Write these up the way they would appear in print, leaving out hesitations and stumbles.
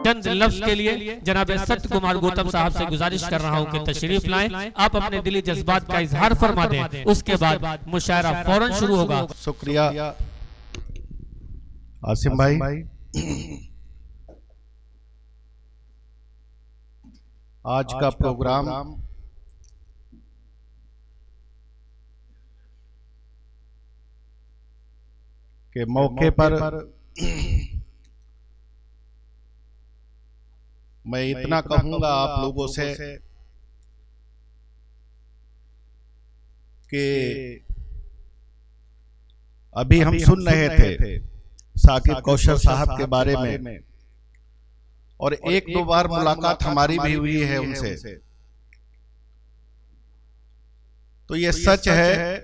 चंद लफ्ज के लिए जनाब सत्य कुमार गौतम साहब से गुजारिश कर रहा हूं कि तशरीफ लाएं, आप अपने दिली जज्बात का इजहार फरमा दें, उसके बाद मुशायरा फौरन शुरू होगा। शुक्रिया आसिम भाई। आज का प्रोग्राम के मौके पर मैं इतना कहूंगा आप लोगों से कि अभी हम सुन रहे थे साकिब कौशल साहब के बारे में, और एक दो बार मुलाकात हमारी भी हुई है उनसे। तो ये सच है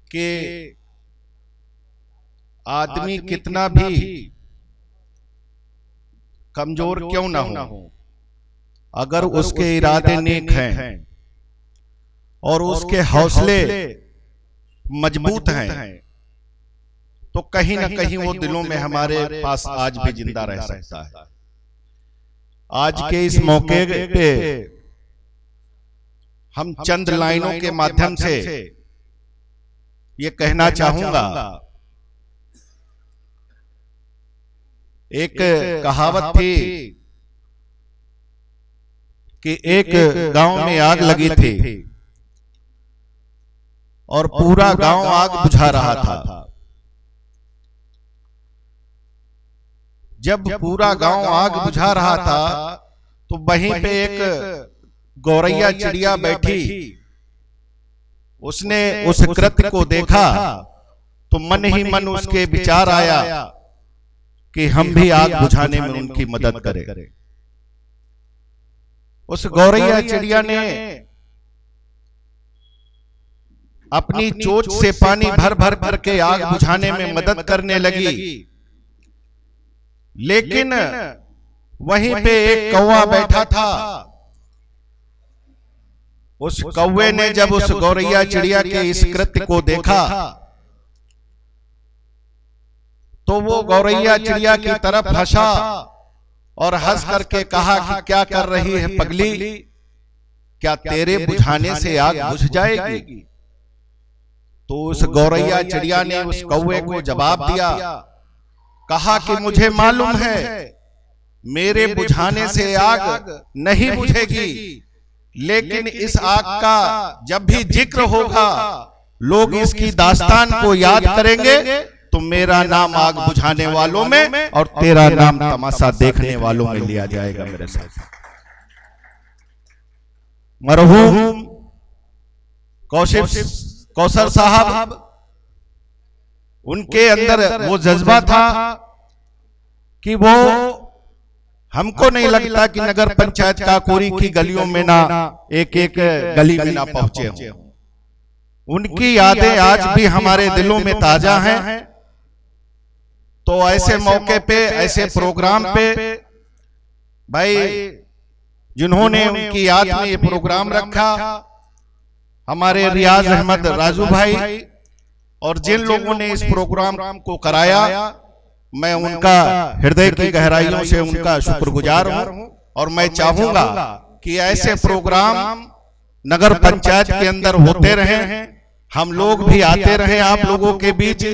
कि आदमी कितना भी कमजोर क्यों ना हो, अगर उसके इरादे नेक हैं और उसके हौसले मजबूत हैं, तो कहीं ना कहीं वो दिलों में हमारे पास आज भी जिंदा रह सकता है। आज के इस मौके पे हम चंद लाइनों के माध्यम से ये कहना चाहूंगा। एक कहावत थी कि एक गांव में आग लगी थी और पूरा गांव आग बुझा रहा था। जब पूरा गांव आग बुझा रहा था तो वहीं पे एक गौरैया चिड़िया बैठी, उसने उस कृत्य को देखा तो मन ही मन उसके विचार आया कि हम भी आग बुझाने में उनकी मदद करें। उस गौरैया चिड़िया ने अपनी चोंच से पानी भर भर करके आग बुझाने में मदद करने लगी, लेकिन वहीं पे एक कौवा बैठा था। उस कौवे ने जब उस गौरैया चिड़िया के इस कृत्य को देखा तो वो गौरैया चिड़िया की तरफ हंसा और हंस करके कहा कि क्या कर रही है पगली, क्या तेरे बुझाने से आग बुझ जाएगी? तो उस गौरैया चिड़िया ने उस कौवे को जवाब दिया, कहा कि मुझे मालूम है मेरे बुझाने से आग नहीं बुझेगी, लेकिन इस आग का जब भी जिक्र होगा, लोग इसकी दास्तान को याद करेंगे तो मेरा नाम आग बुझाने वालों में और तेरा नाम तमाशा देखने वालों में लिया जाएगा। मेरे साथ मरहूम कौशल साहब, उनके अंदर वो जज्बा था कि वो, हमको नहीं लगता कि नगर पंचायत काकोरी की गलियों में ना एक एक गली में ना पहुंचे हों। उनकी यादें आज भी हमारे दिलों में ताजा हैं। तो ऐसे मौके पे, ऐसे प्रोग्राम पे भाई जिन्होंने उनकी याद में ये प्रोग्राम रखा, हमारे रियाज अहमद राजू भाई, और जिन लोगों ने इस प्रोग्राम को कराया, मैं उनका हृदय की गहराइयों से उनका शुक्रगुजार हूं। और मैं चाहूंगा कि ऐसे प्रोग्राम नगर पंचायत के अंदर होते रहें, हम लोग भी आते रहें आप लोगों के बीच,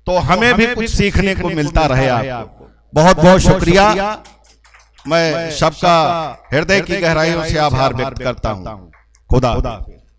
तो हमें भी कुछ सीखने को मिलता रहे। आपको बहुत बहुत शुक्रिया। मैं सबका हृदय की गहराइयों से आभार व्यक्त करता हूं। खुदा।